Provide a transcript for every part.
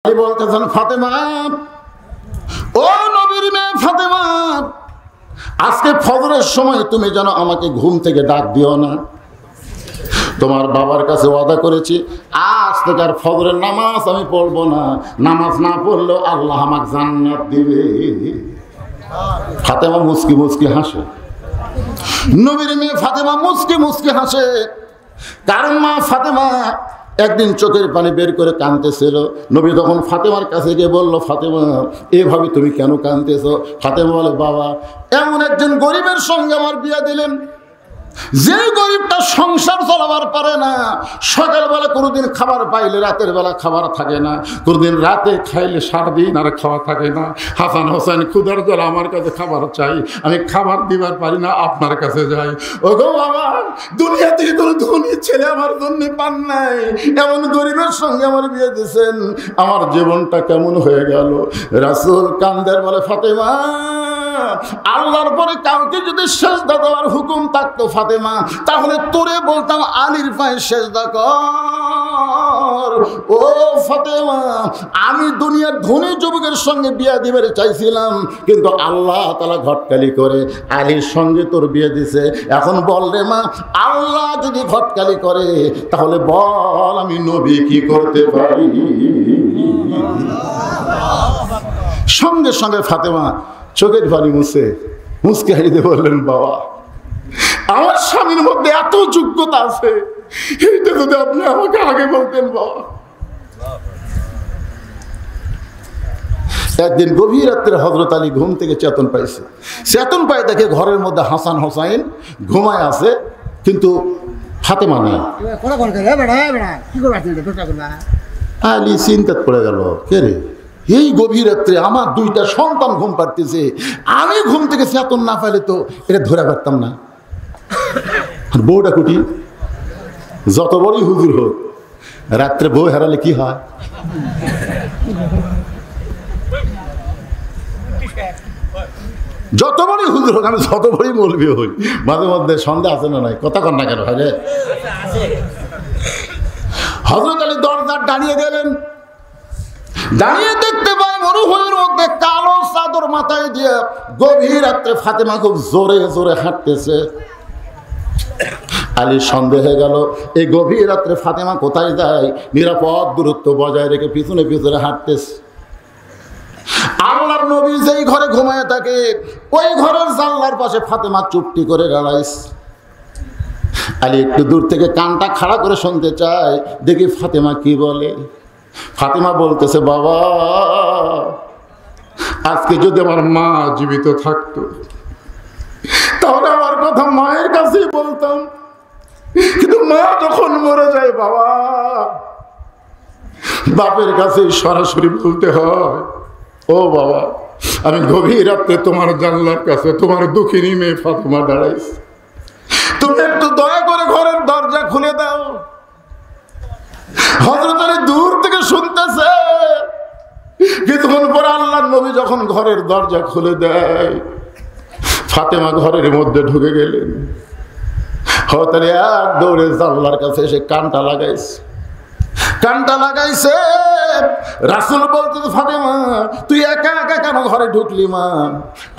বলতেছেন, ফাতেমা, ও নবীর মেয়ে ফাতেমা, আজকে ফজরের সময় তুমি যেন আমাকে ঘুম থেকে ডাক দিও না। তোমার বাবার কাছে ওয়াদা করেছি, আজ থেকে আর ফজরের নামাজ আমি পড়বো না। নামাজ না পড়লেও আল্লাহ আমাকে জান্নাত দিবে। ফাতেমা মুচকি মুচকি হাসে। নবীর মেয়ে ফাতেমা মুচকি মুচকি হাসে, কারণ মা ফাতেমা একদিন চোখের পানি বের করে কাঁদতেছিল। নবী তখন ফাতেমার কাছে গিয়ে বলল, ফাতেমা, এভাবে তুমি কেন কাঁদতেছো? ফাতেমা বলে, বাবা, এমন একজন গরিবের সঙ্গে আমার বিয়ে দিলেন, যে গরিবটা সংসার চালাবার পারে না। সকালবেলা কোনোদিন খাবার পাইলে রাতের বেলা খাবার থাকে না, কোনোদিন রাতে খাইলে সারাদিন আর খাওয়া থাকে না। হাসান হোসেন ক্ষুধার জল আমার কাছে খাবার চাই, আমি খাবার দিবার পারি না, আপনার কাছে যাই। ও গো বাবা, দুনিয়াতে কোনো ধনী ছেলে আমার জন্য পান নাই, এমন গরিবের সঙ্গে আমার বিয়ে দিয়েছেন, আমার জীবনটা কেমন হয়ে গেল। রাসূল কান্দের বলে, ফাতেমা, আল্লাহর পরে কাউকে যদি সেজদা দেওয়ার হুকুম থাকতো ফাতেমা, তাহলে তোরে বলতাম আলীর পায়ে সেজদা কর। ও ফাতেমা, আমি দুনিয়ার ধনী যুবকের সঙ্গে বিয়ে দিবার চাইছিলাম, কিন্তু আল্লাহ তাআলা ঘটকালি করে আলীর সঙ্গে তোর বিয়ে দিছে। এখন বল রে মা, আল্লাহ যদি ঘটকালি করে তাহলে বল আমি নবী কি করতে পারি? সঙ্গে সঙ্গে ফাতেমা চোখের পানি মুসকে হারিয়ে বললেন, বাবা, আমার স্বামীর মধ্যে এত যোগ্যতা আছে, এইটা যদি আপনি আমাকে আগে বলতেন। বাবা, একদিন গভীর রাত্রে হযরত আলী ঘুম থেকে চেতন পাইছে। চেতন পায় দেখে ঘরের মধ্যে হাসান হোসাইন ঘুমায় আছে, কিন্তু ফাতেমা নেই। আলী চিন্তাত পড়ে গেল, কে রে, এই গভীর রাত্রে আমার দুইটা সন্তান ঘুম পাড়তেছে, আমি ঘুম থেকে চেতন না পাইলে তো এটা ধরে পারতাম না। আর বউটা কুটি, যত বড়ই হুজুর হোক, রাত্রে বউ হারালে কি হয়? যত বড়ই হুজুর হোক, আমি যত বড়ই মৌলবি হই, মাঝে মধ্যে সন্দেহ আছে না নাই? কথা কন না কেন হয় রে? হযরত আলী দরজার দাঁড়িয়ে গেলেন, দাঁড়িয়ে দেখতে পাই মরুভূমির মধ্যে কালো চাদর মাথায় দিয়ে গভীর রাত্রে ফাতেমা খুব জোরে জোরে হাঁটতেছে। আলীর সন্দেহ হয়ে গেল, এই গভীর রাত্রে ফাতেমা কোথায় যায়? নিরাপদ দূরত্ব বজায় রেখে পিছনে পিছনে হাঁটতেছে। আল্লাহর নবী যেই ঘরে ঘুমায় থাকে, ওই ঘরের জানলার পাশে ফাতেমা চুপটি করে দাঁড়াইছে। আলী একটু দূর থেকে কানটা খাড়া করে শুনতে চায়, দেখি ফাতেমা কি বলে। ফাতেমা বলতেছে, বাবা, আজকে যদি আমার মা জীবিত থাকতো তাহলে আমার কথা মায়ের কাছেই বলতাম, কিন্তু মা যখন মরে যায় বাবা, বাপের কাছে সরাসরি বলতে হয়। ও বাবা, আমি গভীর রাত্রে তোমার জানলার কাছে তোমার দুঃখিনী মেয়ে ফাতেমা দাঁড়াইছে, তুমি একটু দয়া করে ঘরের দরজা খুলে দাও। হযরত আলী দূর থেকে শুনতেছে। কিছুক্ষণ পর আল্লাহর নবী যখন ঘরের দরজা খুলে দেয়, ফাতেমা ঘরের মধ্যে ঢুকে গেলেন। হযরত আলী এক দৌড়ে জানলার কাছে এসে কানটা লাগাইছে। রাসূল বলতেছে, ফাতেমা, তুই একা একা কেন ঘরে ঢুকলি? মা,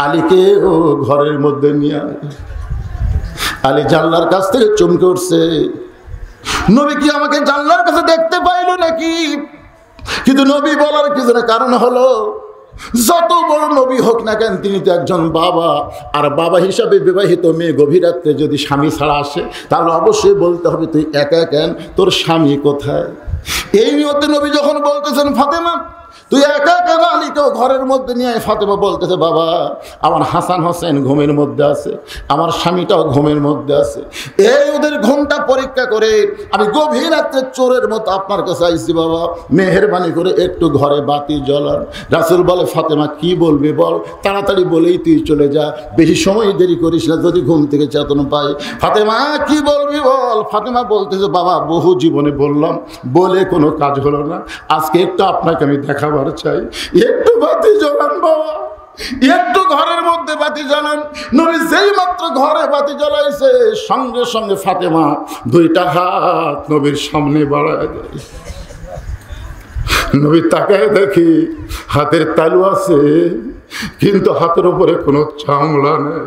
আলীকে ও ঘরের মধ্যে নিয়ে আয়। আলী জানলার কাছ থেকে চমকে উঠছে, নবী কি আমাকে জানলার কাছে দেখতে পাইল নাকি? কিন্তু নবী বলার কিছু না, কারণ হলো যত বড় নবী হোক না কেন, তিনি তো একজন বাবা। আর বাবা হিসাবে বিবাহিত মেয়ে গভীর রাত্রে যদি স্বামী ছাড়া আসে, তাহলে অবশ্যই বলতে হবে, তুই একা কেন, তোর স্বামী কোথায়? এই নিয়তে নবী যখন বলতেছেন, ফাতেমা, তুই একা কেন আলীকেও ঘরের মধ্যে নিয়ে আয়। ফাতেমা বলতেছে, বাবা, আমার হাসান হোসেন ঘুমের মধ্যে আছে, আমার স্বামীটাও ঘুমের মধ্যে আছে, এই ওদের ঘুমটা পরীক্ষা করে আমি গভীর রাত্রে চোরের মতো আপনার কাছে আইছি। বাবা, মেহেরবানি করে একটু ঘরে বাতি জ্বলান। রাসূল বলে, ফাতেমা, কি বলবি বল, তাড়াতাড়ি বলেই তুই চলে যা, বেশি সময় দেরি করিস না, যদি ঘুম থেকে চেতন পাই। ফাতেমা, কি বলবি বল। ফাতেমা বলতেছে, বাবা, বহু জীবনে বললাম, বলে কোনো কাজ হলো না, আজকে একটু আপনাকে আমি দেখাবার চাই, একটু বাতি জ্বালান বাবা, একটু ঘরের মধ্যে বাতি জ্বালান। নবী যেই মাত্র ঘরে বাতি জ্বালাইছে, সঙ্গে সঙ্গে ফাতেমা দুইটা হাত নবীর সামনে বাড়ায় দেয়। নবী তাকায় দেখি হাতের তালু আছে, কিন্তু হাতের উপরে কোনো চামড়া নেই।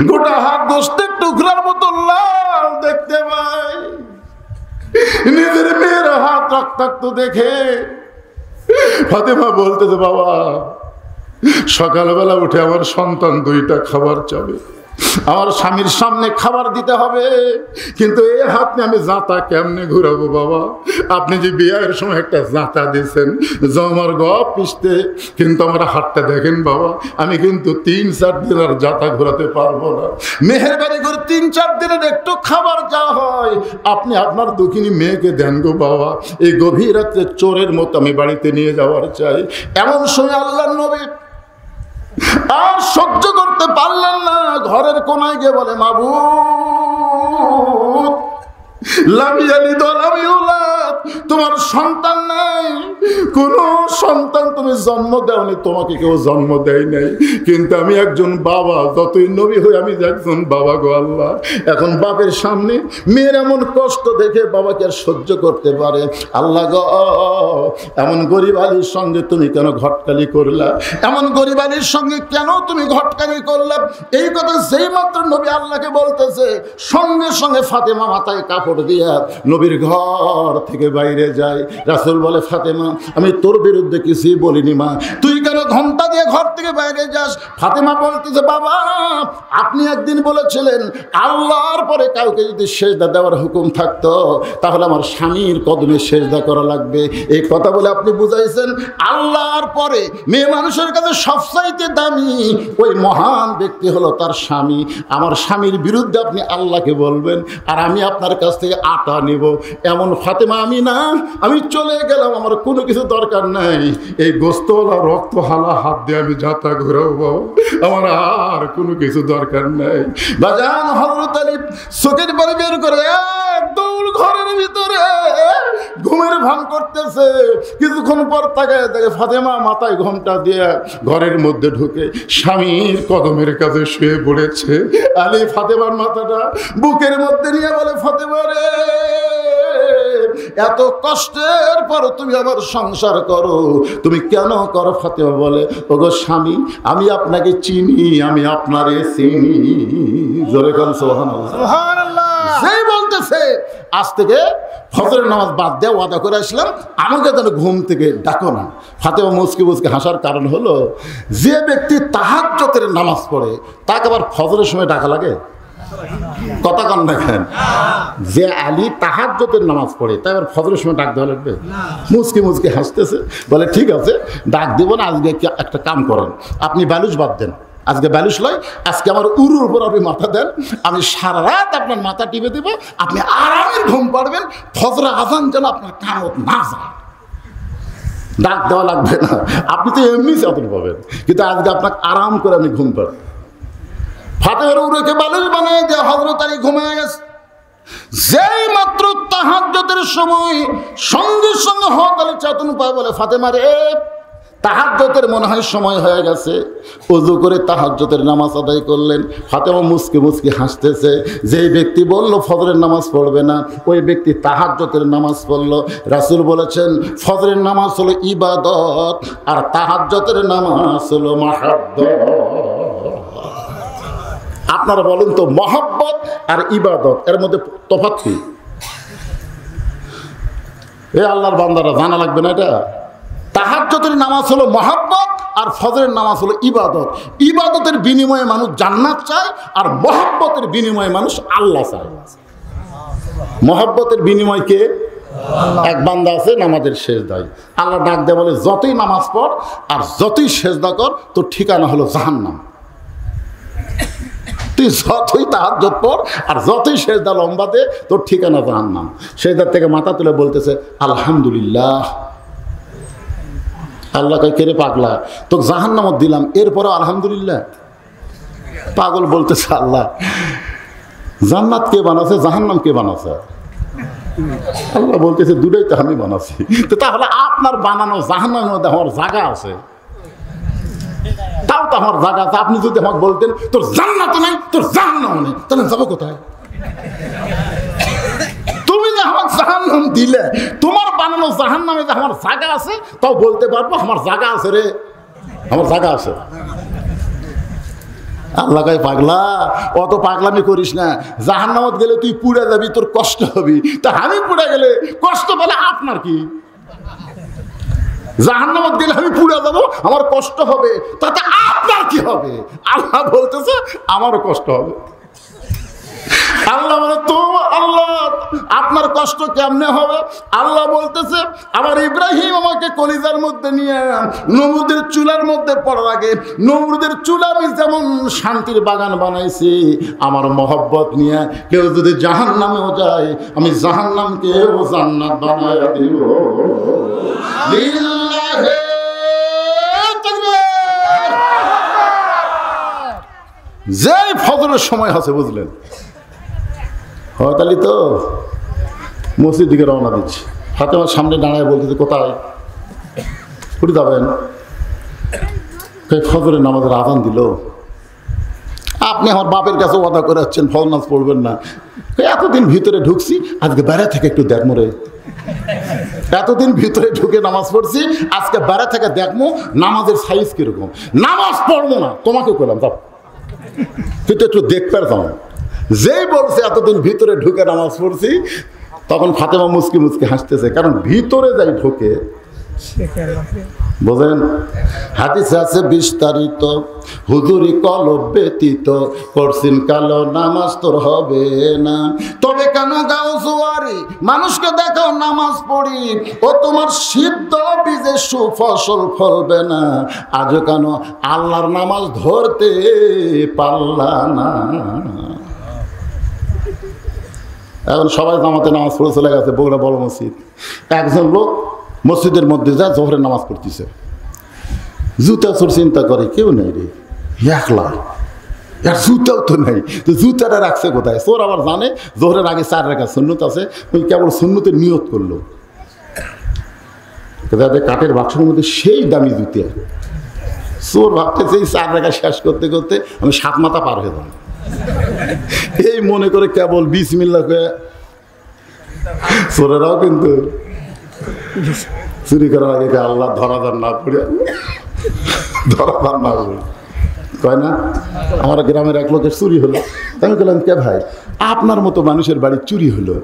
গোটা হাত গোস্তের টুকরার মতো লাল দেখতে পাই। নিজের মেয়ের হাত রক্তাক্ত দেখে ফাতেমা বলতেছে, বাবা সকালবেলা উঠে আমার সন্তান 2টা খাবার চাবে, আমার স্বামীর সামনে খাবার দিতে হবে, কিন্তু এই হাত নিয়ে আমি জাঁতা কেমনে ঘুরাবো বাবা? আপনি যে বিয়ের সময় একটা জাঁতা দিয়েছেন জমার গপ পিষতে, কিন্তু আমার হাতটা দেখেন বাবা, আমি কিন্তু 3-4 দিন আর জাঁতা ঘোরাতে পারবো না। মেহেরবানি করে 3-4 দিনের একটু খাবার যা হয় আপনি আপনার দুঃখিনী মেয়েকে দেন গো বাবা। এই গভীর রাত্রে চোরের মতো আমি বাড়িতে নিয়ে যাওয়ার চাই। এমন সময় আল্লাহর নবী আর সহ্য করতে পারলেন না, ঘরের কোনায় গিয়ে বলে, মাবুদ লামি ইয়ালিদ ওয়া লাম ইউলাদ, তোমার সন্তান নাই, কোন সন্তান তুমি জন্ম দাওনি, তোমাকে কেউ জন্ম দেয় নাই, কিন্তু আমি একজন বাবা, যতই নবী হই আমি একজন বাবা গো আল্লাহ। এখন বাপের সামনে মেয়ের এমন কষ্ট দেখে বাবাকে আর সহ্য করতে পারে? আল্লাহ গো, এমন গরিব আলীর সঙ্গে তুমি কেন ঘটকালি করলা? এমন গরিব আলীর সঙ্গে কেন তুমি ঘটকালি করলা? এই কথা যেই মাত্র নবী আল্লাহকে বলতেছে, সঙ্গে সঙ্গে ফাতেমা মাথায় কাপড় দিয়া নবীর ঘর থেকে বাইরে যায়। রাসূল বলে, ফাতেমা আমি তোর বিরুদ্ধে কিছুই বলিনি মা, তুই কেন ঘন্টা দিয়ে ঘর থেকে বাইরে যাস? ফাতেমা বলতেছে, বাবা আপনি একদিন বলেছিলেন আল্লাহর পরে কাউকে যদি সেজদা দেওয়ার হুকুম থাকতো তাহলে আমার স্বামীর কদমে সেজদা করা লাগবে। এই কথা বলে আপনি বুঝাইছেন আল্লাহর পরে মেয়ে মানুষের কাছে সবচাইতে দামি ওই মহান ব্যক্তি হলো তার স্বামী। আমার স্বামীর বিরুদ্ধে আপনি আল্লাহকে বলবেন আর আমি আপনার কাছ থেকে আটা নেব? এমন ফাতেমা আমি না, আমি চলে গেলাম, আমার কোনো কিছু দরকার নাই, এই গোস্তওয়ালা রক্ত হালা হাত দিয়ে আমি যাতা ঘুরাবো, আমার আর কোনো কিছু দরকার নাই। বাজান হযরত আলী চোখের পানি বের করে এক দৌড় ঘরের ভিতরে ঘুমের ভান করতেছে। কিছুক্ষণ পর তাকায় দেখে ফাতেমা মাথায় ঘোমটা দিয়ে ঘরের মধ্যে ঢুকে স্বামীর কদমের কাছে শুয়ে পড়েছে। আলী ফাতেমার মাথাটা বুকের মধ্যে নিয়ে বলে, ফাতেমা রে, এত কষ্টের পর তুমি আবার সংসার করো, তুমি কেন করো? ফাতেমা বলে, ওগো স্বামী আমি আপনাকে চিনি, আমি আপনারে চিনি। জোরে কোন সুবহানাল্লাহ। সেই বলতেছে আজ থেকে ফজরের নামাজ বাদ দেওয়া ওয়াদা করে আসলাম, আমাকে যেন ঘুম থেকে ডাকো না। ফাতেমা মুচকি মুচকি হাসার কারণ হলো, যে ব্যক্তি তাহাজ্জুদের নামাজ পড়ে তাকে আবার ফজরের সময় ডাকা লাগে? কথা কন দেখেন, যে আলী তাহাজ্জুদের নামাজ পড়ে তাই আবার ফজরের সময় ডাক দেওয়া লাগবে? মুচকি মুচকি হাসতেছে, বলে ঠিক আছে ডাক দেবো না, আজকে একটা কাম করেন, আপনি বালুচ বাদ দেন, আজকে বালুচ লয়, আজকে আমার উরুর উপর আপনি মাথা দেন, আমি সারা রাত আপনার মাথা টিপে দেবো, আপনি আরামের ঘুম পাড়বেন, ফজর আজান যেন আপনার কানত না যায়। ডাক দেওয়া লাগবে না, আপনি তো এমনি চাদর পাবেন, কিন্তু আজকে আপনাকে আরাম করে আমি ঘুম পাড়ব। ফাতেমার উরুকে বালুচ বানিয়ে দিয়ে হযরত আলী ঘুমিয়ে গেছে। যেই মাত্র তাহাজ্জুদের সময় সঙ্গে সঙ্গে হযরত আলী চেতন পায়, বলে, ফাতেমা রে, তাহাজ্জুদের মনে হয় সময় হয়ে গেছে। ওযু করে তাহাজ্জুদের নামাজ আদায় করলেন। ফাতেমা মুচকি মুচকি হাসতেছে। যেই ব্যক্তি বলল ফজরের নামাজ পড়বে না, ওই ব্যক্তি তাহাজ্জুদের নামাজ পড়ল। রাসূল বলেছেন ফজরের নামাজ হলো ইবাদত আর তাহাজ্জুদের নামাজ হলো মাহাব্বত। আপনারা বলেন তো, মহব্বত আর ইবাদত এর মধ্যে তফাৎ কি? এ আল্লাহর বান্দারা জানা লাগবে না এটা? তাহাজ্জুদের নামাজ হলো মহব্বত আর ফজরের নামাজ হলো ইবাদত। ইবাদতের বিনিময়ে মানুষ জান্নাত চায় আর মহব্বতের বিনিময়ে মানুষ আল্লাহ চায়। মহব্বতের বিনিময় কে? এক বান্দা আছে নামাজের সেজদায়, আল্লাহ ডাক দেয় বলে, যতই নামাজ পড় আর যতই সেজদা কর তোর ঠিকানা হলো জাহান্নাম। তুই যতই তাহাজ্জুদ পড় আর যতই সেজদা লম্বা দে তোর ঠিকানা জাহান্নাম। সেজদার থেকে মাথা তুলে বলতেছে আলহামদুলিল্লাহ। আল্লাহ কয়, কে রে পাগলা, তোকে জাহান্নামত দিলাম এরপরেও আলহামদুলিল্লাহ? পাগল বলতেছে, আল্লাহ জান্নাত কে বানাচ্ছে, জাহান্নাম কে বানাচ্ছে? আল্লাহ বলতেছে দুটোই তো আমি বানাচ্ছি। তো তাহলে আপনার বানানো জাহান্নামের মধ্যে আমার জায়গা আছে? তাও তো আমার জায়গা আছে। আপনি যদি আমাকে বলতেন তোর জান্নাত নাই তোর জাহান্নাম নেই, তাহলে যাবো কোথায়? তুমি যে আমার জাহান্নাম দিলে, তোমার বানানো জাহান্নামে যে আমার জায়গা আছে, তাও বলতে পারবো আমার জায়গা আছে রে, আমার জায়গা আছে। আল্লাহ কয় পাগলা, অত পাগলামি করিস না, জাহান্নামত গেলে তুই পুড়ে যাবি, তোর কষ্ট হবে, তা আমি পুড়ে গেলে কষ্ট পেলে আপনার কি? জাহান্নামত গেলে আমি পুড়ে যাবো, আমার কষ্ট হবে, তাতে আপনার কি হবে? আল্লাহ বলতেছে আমারও কষ্ট হবে। আল্লাহ বলে তো আল্লাহ আপনার কষ্ট কেমনে হবে? আল্লাহ বলতেছে আমার ইব্রাহিম আমাকে কলিজার মধ্যে নিয়ে নমরুদের চুলার মধ্যে পড়ার আগে নমরুদের চুলা আমি যেমন শান্তির বাগান বানাইছি, আমার মহব্বত নিয়ে কেউ যদি জাহান্নামেও যায়, আমি জাহান্নামকেও জান্নাত বানায় দেব। লিল্লাহি তাকবীর। যে ফজরের সময় আছে বুঝলেন, তাহলে তো মসজিদ দিকে রওনা দিচ্ছি। ফাতেমার সামনে দাঁড়ায় বলতেছে কোথায়? উঠে যাবেন। ফজরের নামাজের আজান দিল, আপনি আমার বাপের কাছে ওয়াদা করে যাচ্ছেন ফজর নামাজ পড়বেন না। এতদিন ভিতরে ঢুকছি, আজকে বেড়া থেকে একটু দেখ মরে, এতদিন ভিতরে ঢুকে নামাজ পড়ছি, আজকে বেড়া থেকে দেখবো নামাজের সাইজ কিরকম। নামাজ পড়বো না তোমাকে করলাম, যাও তুই তো একটু দেখতে পারতাম। যেই বলছে এতদিন ভিতরে ঢুকে নামাজ পড়ছি, তখন ফাতেমা মুচকি মুচকি হাসতেছে, কারণ ভিতরে যাই ঢোকে। বোঝেন, হাদিসে আছে বিস্তারিত, হুজুরি কলব ব্যতীত করছিন কালো নামাজ তোর হবে না। তবে কেন গাও জোয়ারি মানুষকে দেখাও নামাজ পড়ি, ও তোমার সিদ্ধ বীজে সুফসল ফলবে না। আজও কেন আল্লাহর নামাজ ধরতে পারলা না? এখন সবাই জামাতে নামাজ পড়ে চলে গেছে বগুড়া বড় মসজিদ। একজন লোক মসজিদের মধ্যে যা জোহরের নামাজ পড়তেছে, জুতা চোর চিন্তা করে কেউ নেই রে, একলা, আর জুতাও তো নেই, তো জুতাটা রাখছে কোথায়? চোর আবার জানে জোহরের আগে 4 রাকাত সুন্নত আছে, ওই কেবল সুন্নতের নিয়ত করলো, কাঠের বাক্সের মধ্যে সেই দামি জুতা। চোর ভাবতেছে এই 4 রাকাত শেষ করতে করতে আমি 7 মাথা পার হয়ে যাবো, এই মনে করে কেবল বিসমিল্লাহ করে। চোরেরাও কিন্তু চুরি করার আগে আল্লাহ ধরাধার না পড়ে, ধরাধার না পড়ে কয় না। আমার গ্রামের এক লোকের চুরি হলো, আমি বললাম কে ভাই আপনার মতো মানুষের বাড়ি চুরি হলো?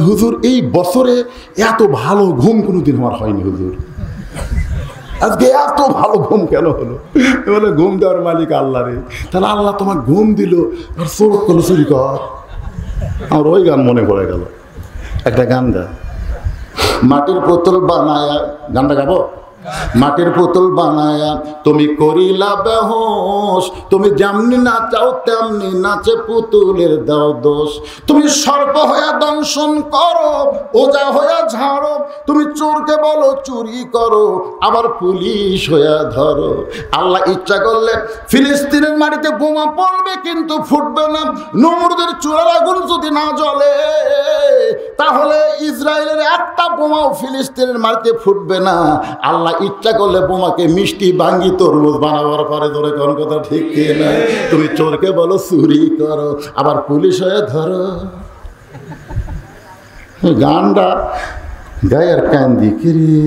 হুজুর এই বছরে এত ভালো ঘুম কোনোদিন আমার হয়নি হুজুর, আজকে এত ভালো ঘুম কেন হলো? বলে ঘুম দেওয়ার মালিক আল্লাহ রে। তাহলে আল্লাহ তোমার ঘুম দিল আর চোর করলো চুরি কর। আমার ওই গান মনে পড়ে গেল, একটা গান গা, মাটির পুতুল বানায়া, গানটা গাবো? মাটির পুতুল বানায়া তুমি করিলা বেহোশ, তুমি যেমনি নাচাও তেমনি নাচে পুতুলের দাও দোষ। তুমি সর্প হইয়া দংশন করো, ওজা হইয়া ঝাড়ো, তুমি চোরকে বলো চুরি করো, আবার পুলিশ হইয়া ধরো। আল্লাহ ইচ্ছা করলে ফিলিস্তিনের মাটিতে বোমা পড়বে কিন্তু ফুটবে না। নমরুদের চুলার আগুন যদি না জ্বলে, তাহলে ইসরায়েলের একটা বোমাও ফিলিস্তিনের মাটিতে ফুটবে না। আল্লাহ ইচ্ছা করলে বোমাকে মিষ্টি ভাঙ্গি তরমুজ বানাবার পরে ধরে কোন কথা ঠিক না। তুমি চোরকে বলো চুরি করো, আবার পুলিশ হয়ে ধরো। গানটা গায়ের কান্দি কিরি,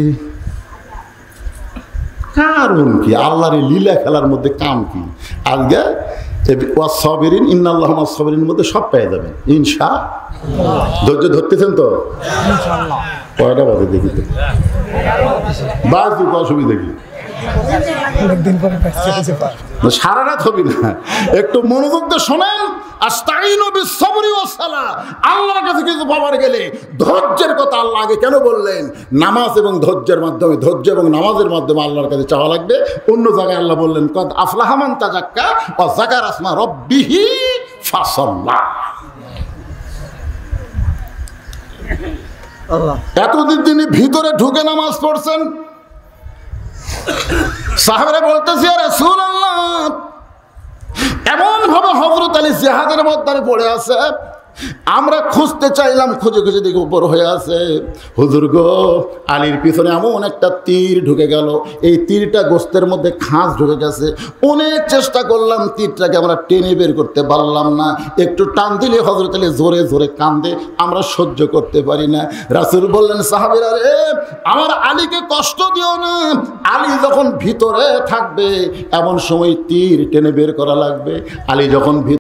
কারণ কি? আল্লাহর লীলা খেলার মধ্যে কাম কি? আজকে সবেরিন ইন্নাল্লাহ সবেরিন মধ্যে সব পেয়ে যাবেন ইনশাআল্লাহ। ধৈর্য ধরতেছেন তো? কয়টা বাজে দেখি তো, বাস দুটো অসুবিধা কি? সারা রাত হবি না, একটু মনোযোগ দিয়ে শোনেন। আস্তাইনু বিসসবরি ওয়াস সালাহ, আল্লাহর কাছে কিছু পাওয়ার গেলে ধৈর্যের কথা আল্লাহ আগে কেন বললেন? নামাজ এবং ধৈর্যের মাধ্যমে, ধৈর্য এবং নামাজের মাধ্যমে আল্লাহর কাছে চাওয়া লাগবে। অন্য জায়গায় আল্লাহ বললেন কদ আফলাহা মান তাযাক্কা ওয়া যাকারা আসমা রাব্বিহি ফাসাল্লাহ। এতদিন তিনি ভিতরে ঢুকে নামাজ পড়ছেন, সাহাবারা বলতেছে ইয়া রাসূলুল্লাহ, এমন ভাবে হযরত আলী জিহাদের ময়দানে পড়ে আছে, আমরা খুঁজতে চাইলাম, খুঁজে খুঁজে দিকে উপর হয়ে আছে। হুজুর গো, আলীর পিছনে এমন একটা তীর ঢুকে গেল, এই তীরটা গোস্তের মধ্যে খাঁজ ঢুকে গেছে। অনেক চেষ্টা করলাম, তীরটাকে আমরা টেনে বের করতে পারলাম না। একটু টান দিলে হযরত আলী জোরে জোরে কান্দে, আমরা সহ্য করতে পারি না। রাসূল বললেন, সাহাবীরা রে, আমার আলীকে কষ্ট দিও না, আলী যখন ভিতরে থাকবে এমন সময় তীর টেনে বের করা লাগবে। আলী যখন